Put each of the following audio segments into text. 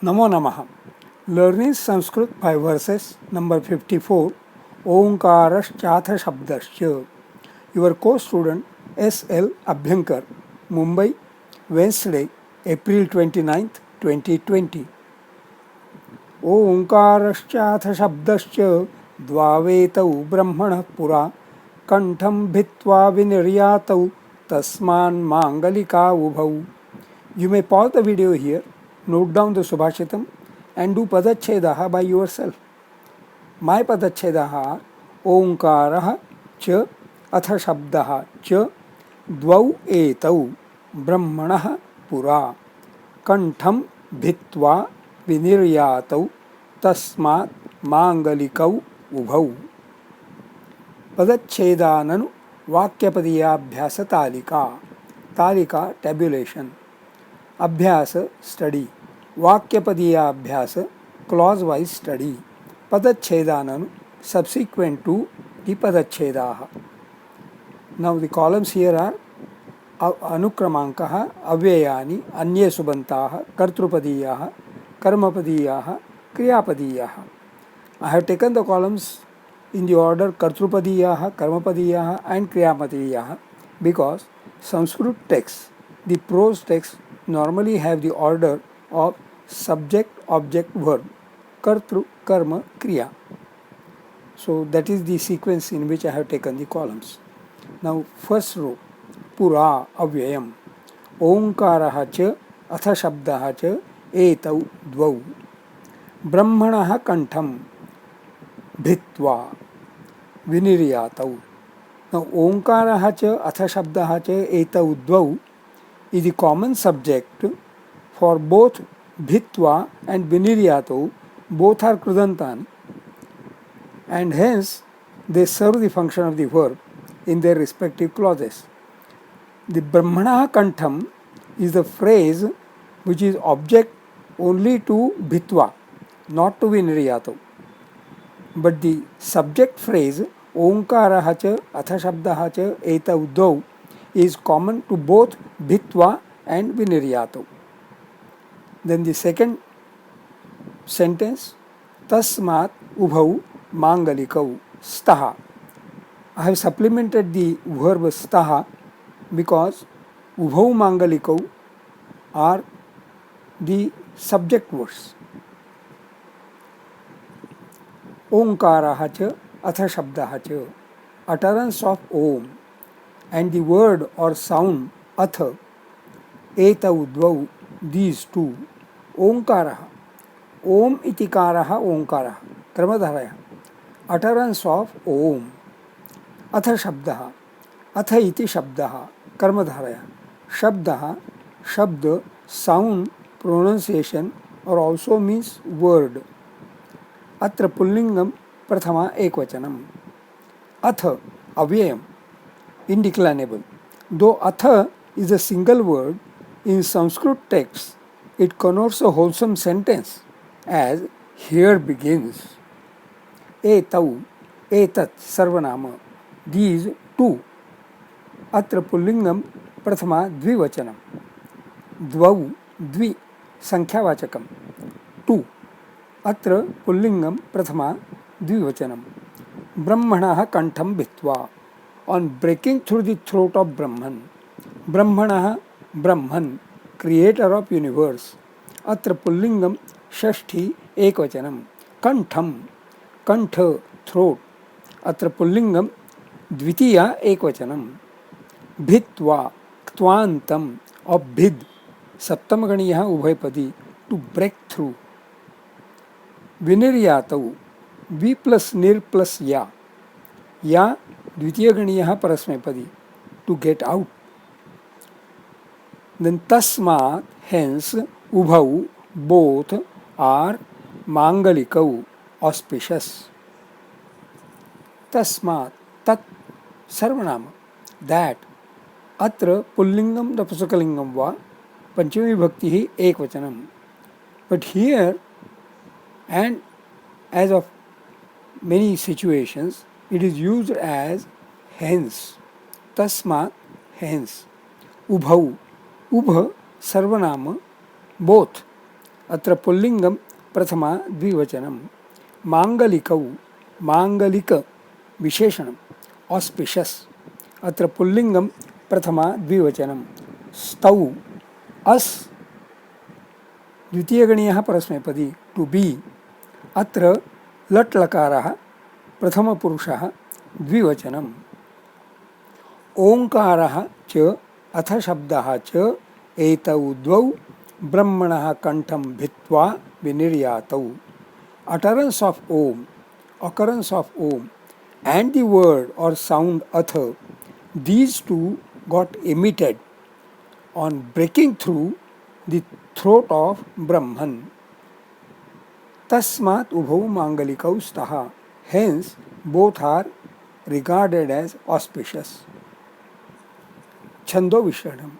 Namo Namaha. Learning Sanskrit by verses number 54. Omkarashchatha Shabdascha. Your co-student S.L. Abhyankar, Mumbai, Wednesday, April 29th, 2020. ओंकारश्चाथ शब्दश्च द्वावेतौ ब्रह्मणः पुरा कंठं भित्वा विनिर्यातौ तस्मान् मांगलिका उभौ. You may pause the video here, note down the Subhashitam and do Padachhedaha by yourself. My Padachhedaha are Omkarah cha atha shabdaha cha dvau etau brahmanah pura kantham bhitva विनिर्यातौ तस्मात् मांगलिकौ उभौ. पदच्छेदाननु वाक्यपदीयाभ्यास तालिका. तालिका tabulation. अभ्यास study. वाक्यपदीयाभ्यास clause wise study. पदच्छेदाननु subsequent to the पदच्छेदाः. Now the columns here are अनुक्रमांकः, अव्ययानि, अन्ये सुबन्ताः, कर्तृपदीयाः, कर्मपदीयाः, क्रियापदीयाः. I have taken the columns in the order Kartrupadiyaha, Karmapadiyaha and Kriyapadiyaha because Sanskrit texts, the prose texts normally have the order of subject, object, verb, Kartru, Karma, Kriya. So that is the sequence in which I have taken the columns. Now first row, Pura, Avyayam, Omkaraha cha, Atha Shabdaha cha, Etau Dvau. Brahmanaha Kantham Bhitva Viniryatau. Now Omkaraha cha Atha Shabdaha cha Etau Dvau is the common subject for both Bhitva and Viniryatau. Both are Krudantan and hence they serve the function of the verb in their respective clauses. The Brahmanaha Kantham is the phrase which is object only to Bhitva, not to Viniryatau. But the subject phrase Omkaraha cha Atha Shabdaha cha Etau Dvau is common to both Bhitva and Viniryatau. Then the second sentence, Tasmat Ubhau Mangalikau Staha. I have supplemented the verb Staha because Ubhau Mangalikau are the subject words. Omkaraha cha Atha Shabdaha cha, utterance of Om, and the word or sound Atha, Etau Dvau, these two. Omkaraha, Om itikaraha Omkaraha, Kramadharaya, utterance of Om. Atha Shabdaha, Atha iti Shabdaha, Karmadharaya, Shabdaha, Shabda, sound, pronunciation, or also means word. Atra pullingam prathama ekvachanam. Atha, avyayam, indeclinable. Though atha is a single word, in Sanskrit texts it connotes a wholesome sentence as here begins. Etau, etat, sarvanama, these two. Atra pullingam prathama dvivachanam. Dvau, dvi, sankhyavachakam, two. Atra pullingam prathama dvivachanam. Brahmanaha kantham bhitva. On breaking through the throat of Brahman. Brahmanaha, Brahman, creator of universe. Atra pullingam shashti ekvachanam. Kantham, kantha, throat. Atra pullingam dvitiya ekvachanam. Bhitva, ktvantam, of bhid, saptamaganiya ubhaypadi, to break through. Viniryatau, V plus nir plus ya. Ya, dvitiyaganiya parasmepadi, to get out. Then tasmat, hence, ubhau, both are mangalikau, auspicious. Tasmat, tat, sarvanama, that. Atra pullingam napusakalingam va panchami bhakti hi ekvachanam. But here, and as of many situations, it is used as hence. Tasmat, hence. Ubhau, ubha, sarvanama, both. अत्र पुल्लिङ्गं प्रथमा द्विवचनं। माङ्गलिकौ माङ्गलिक विशेषणम् auspicious, अत्र पुल्लिङ्गं प्रथमा द्विवचनं। स्तौ अस् द्वितीयगणीयः परस्मैपदी to be, अत्र लट् लकारः प्रथमपुरुषः द्विवचनम्। ओङ्कारः च अथ शब्दः च एतौ द्वौ ब्रह्मणः कण्ठं भित्त्वा विनिर्यातौ। Utterance of Om, occurrence of Om and the word or sound atha, these two got emitted on breaking through the throat of Brahman. Tasmat ubhau mangalikau staha, hence both are regarded as auspicious. Chando Vishranam,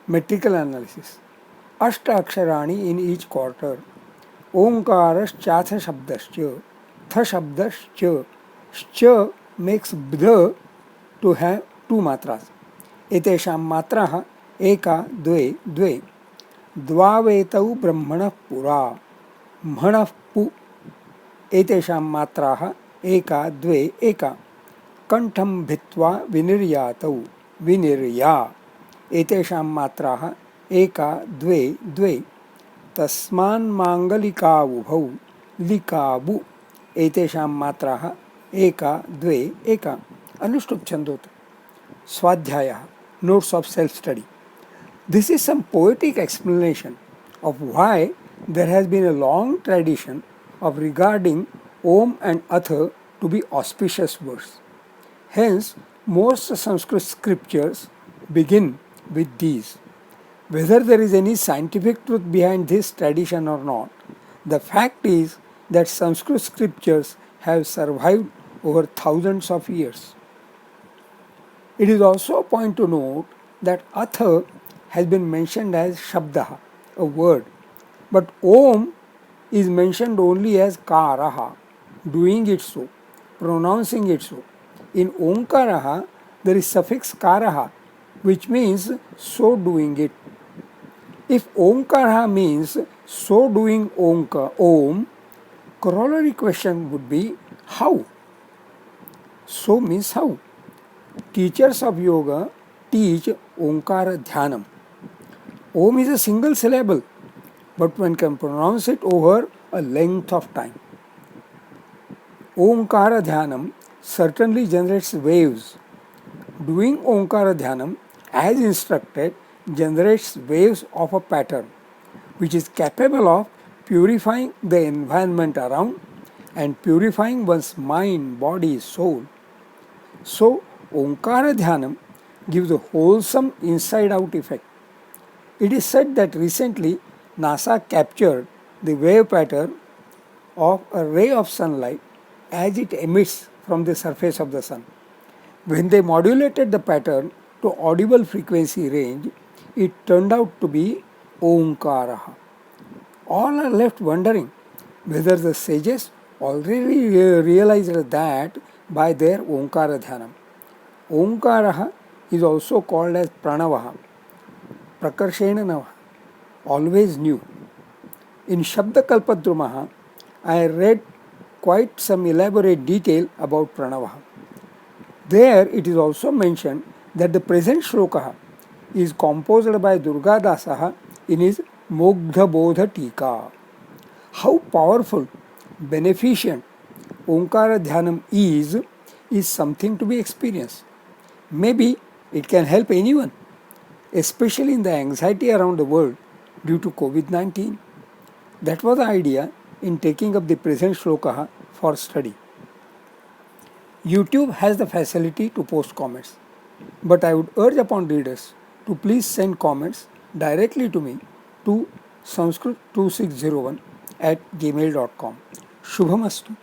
metrical analysis. Ashta aksharani in each quarter. ओंकारश्चाथ शब्दश्च, थ शब्दश्च, श्च makes bdh to have two matras. एतेषां मात्राः एका द्वे द्वे। द्वावेतौ ब्रह्मणः पुरा, म्हणः पु, एतेषां मात्राः एका द्वे एका। कण्ठं भित्त्वा विनिर्यातौ, विनिर्या, एतेषां मात्राः एका द्वे द्वे। तस्मान्माङ्गलिकावुभौ, लिकाबु, एतेषां मात्राः एका द्वे एका। अनुष्टुप् छन्दोत्। स्वाध्यायः, notes of self study. This is some poetic explanation of why there has been a long tradition of regarding Om and Atha to be auspicious words. Hence, most Sanskrit scriptures begin with these. Whether there is any scientific truth behind this tradition or not, the fact is that Sanskrit scriptures have survived over thousands of years. It is also a point to note that Atha has been mentioned as Shabdaha, a word, but Om is mentioned only as Karaha, doing it so, pronouncing it so. In Omkaraha, there is suffix Karaha, which means so doing it. If Omkara means so doing Om, corollary question would be how? So means how? Teachers of yoga teach Omkara Dhyanam. Om is a single syllable, but one can pronounce it over a length of time. Omkara Dhyanam certainly generates waves. Doing Omkara Dhyanam as instructed generates waves of a pattern which is capable of purifying the environment around and purifying one's mind, body, soul. So, Omkara Dhyanam gives a wholesome inside-out effect. It is said that recently NASA captured the wave pattern of a ray of sunlight as it emits from the surface of the sun. When they modulated the pattern to audible frequency range, it turned out to be Omkaraha. All are left wondering whether the sages already realized that by their Omkara Dhyanam. Omkaraha is also called as Pranavaha, Prakarshena Navaha, always new. In Shabda Kalpadrumaha, I read quite some elaborate detail about Pranavaha. There it is also mentioned that the present shloka is composed by Durgadasaha in his Mogdha Bodha Tika. How powerful, beneficent Omkara Dhyanam is something to be experienced. Maybe it can help anyone, especially in the anxiety around the world due to COVID-19. That was the idea in taking up the present shloka for study. YouTube has the facility to post comments, but I would urge upon readers to please send comments directly to me to sanskrit2601@gmail.com. Shubhamastu.